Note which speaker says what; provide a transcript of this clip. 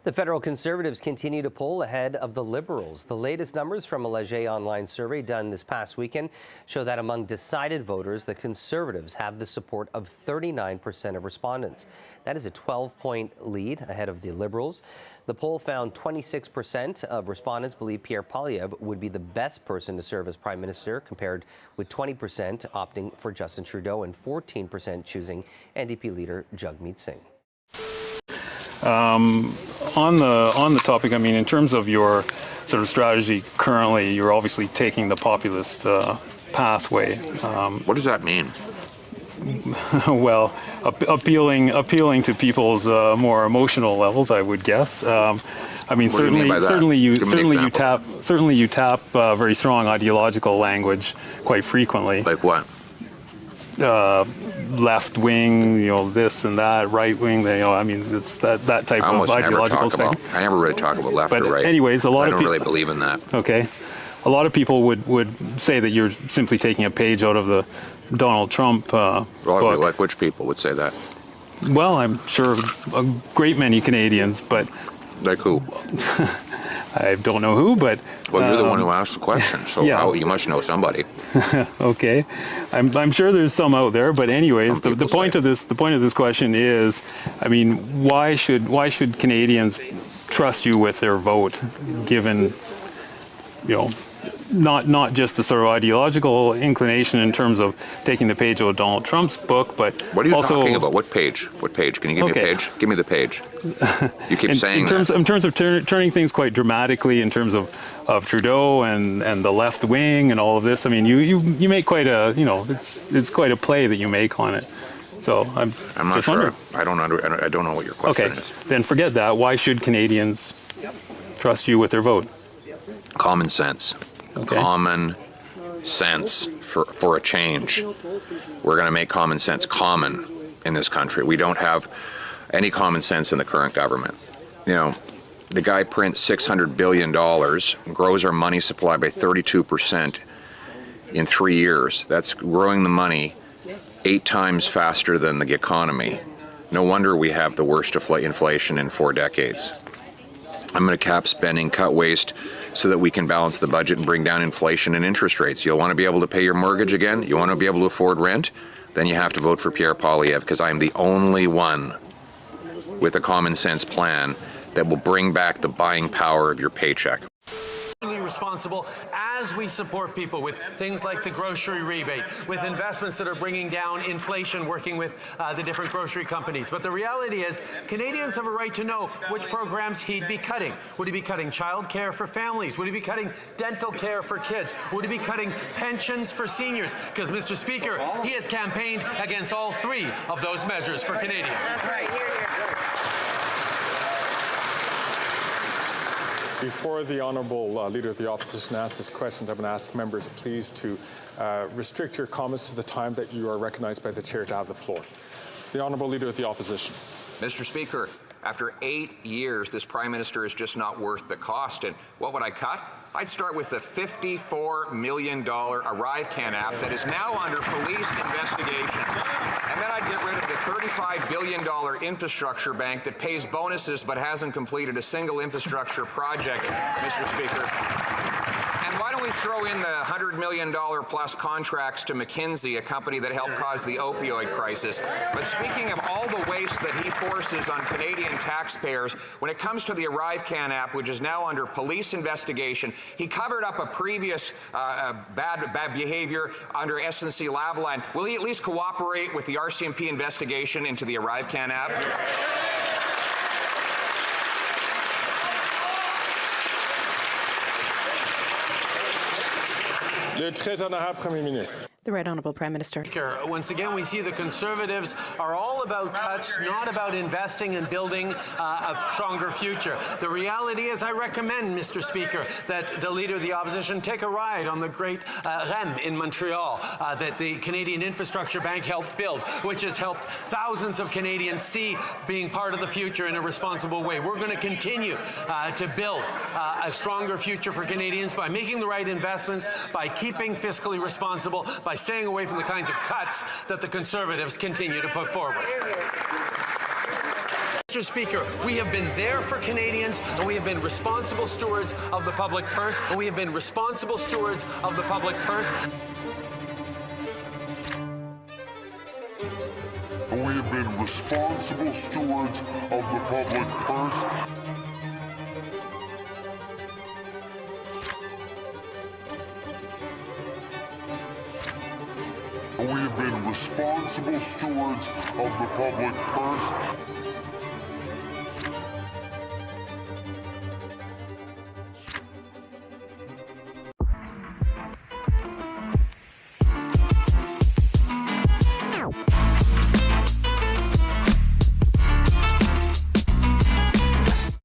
Speaker 1: The federal Conservatives continue to poll ahead of the Liberals. The latest numbers from a Leger online survey done this past weekend show that among decided voters, the Conservatives have the support of 39% of respondents. That is a 12-point lead ahead of the Liberals. The poll found 26% of respondents believe Pierre Poilievre would be the best person to serve as Prime Minister, compared with 20% opting for Justin Trudeau and 14% choosing NDP leader Jagmeet Singh.
Speaker 2: On the topic, I mean, in terms of your sort of strategy currently, you're obviously taking the populist pathway.
Speaker 3: What does that mean?
Speaker 2: Well, appealing to people's more emotional levels, I would guess. I mean, certainly you tap very strong ideological language quite frequently.
Speaker 3: Like what?
Speaker 2: Left wing, this and that, right wing, I mean, it's that type of ideological thing.
Speaker 3: I never really talk about left or right.
Speaker 2: Anyways, I don't
Speaker 3: really believe in that.
Speaker 2: Okay. A lot of people would say that you're simply taking a page out of the Donald Trump book.
Speaker 3: Like which people would say that?
Speaker 2: Well, I'm sure a great many Canadians, but...
Speaker 3: Like who?
Speaker 2: I don't know who, but...
Speaker 3: Well, you're the one who asked the question, so
Speaker 2: yeah.
Speaker 3: You must know somebody.
Speaker 2: Okay, I'm sure there's some out there, but anyways, the point of this question is, I mean, why should Canadians trust you with their vote, given, not just the sort of ideological inclination in terms of taking the page out of Donald Trump's book, but
Speaker 3: what are you
Speaker 2: also
Speaker 3: talking about? What page? What page? Can you give me a page? Give me the page. You keep saying that.
Speaker 2: In terms of turning things quite dramatically, in terms of Trudeau and the left wing and all of this. I mean, you make quite a it's quite a play that you make on it. So I'm
Speaker 3: not
Speaker 2: just
Speaker 3: sure.
Speaker 2: wondering.
Speaker 3: I don't know what your question is.
Speaker 2: Okay, then forget that. Why should Canadians trust you with their vote?
Speaker 3: Common sense.
Speaker 2: Okay.
Speaker 3: Common sense for a change. We're going to make common sense common in this country. We don't have any common sense in the current government. The guy prints $600 billion, grows our money supply by 32% in 3 years. That's growing the money 8 times faster than the economy. No wonder we have the worst inflation in 4 decades. I'm going to cap spending, cut waste, so that we can balance the budget and bring down inflation and interest rates. You'll want to be able to pay your mortgage again? You want to be able to afford rent? Then you have to vote for Pierre Poilievre, because I'm the only one with a common sense plan that will bring back the buying power of your paycheck.
Speaker 4: Responsible as we support people with things like the grocery rebate, with investments that are bringing down inflation, working with the different grocery companies. But the reality is, Canadians have a right to know which programs he'd be cutting. Would he be cutting child care for families? Would he be cutting dental care for kids? Would he be cutting pensions for seniors? Because, Mr. Speaker, he has campaigned against all 3 of those measures for Canadians.
Speaker 5: Right.
Speaker 6: Before the Honourable Leader of the Opposition asks his questions, I'm going to ask members please to restrict your comments to the time that you are recognized by the Chair to have the floor. The Honourable Leader of the Opposition.
Speaker 7: Mr. Speaker, after 8 years, this Prime Minister is just not worth the cost. And what would I cut? I'd start with the $54 million ArriveCan app that is now under police investigation. And then I'd get rid of the $35 billion infrastructure bank that pays bonuses but hasn't completed a single infrastructure project, Mr. Speaker. And why don't we throw in the $100 million plus contracts to McKinsey, a company that helped cause the opioid crisis. But speaking of all the waste that he forces on Canadian taxpayers, when it comes to the ArriveCan app, which is now under police investigation, he covered up a previous bad behavior under SNC Lavalin. Will he at least cooperate with the RCMP investigation into the ArriveCan app?
Speaker 6: Le très honorable Premier ministre.
Speaker 5: The Right Honourable Prime Minister.
Speaker 4: Once again, we see the Conservatives are all about cuts, not about investing and building a stronger future. The reality is, I recommend, Mr. Speaker, that the Leader of the Opposition take a ride on the great REM in Montreal that the Canadian Infrastructure Bank helped build, which has helped thousands of Canadians see being part of the future in a responsible way. We're going to continue to build a stronger future for Canadians by making the right investments, by keeping fiscally responsible, by staying away from the kinds of cuts that the Conservatives continue to put forward. Mr. Speaker, we have been there for Canadians, and we have been responsible stewards of the public purse, and we have been responsible stewards of the public purse.
Speaker 5: We have been responsible stewards of the public purse. We have been responsible stewards of the public purse.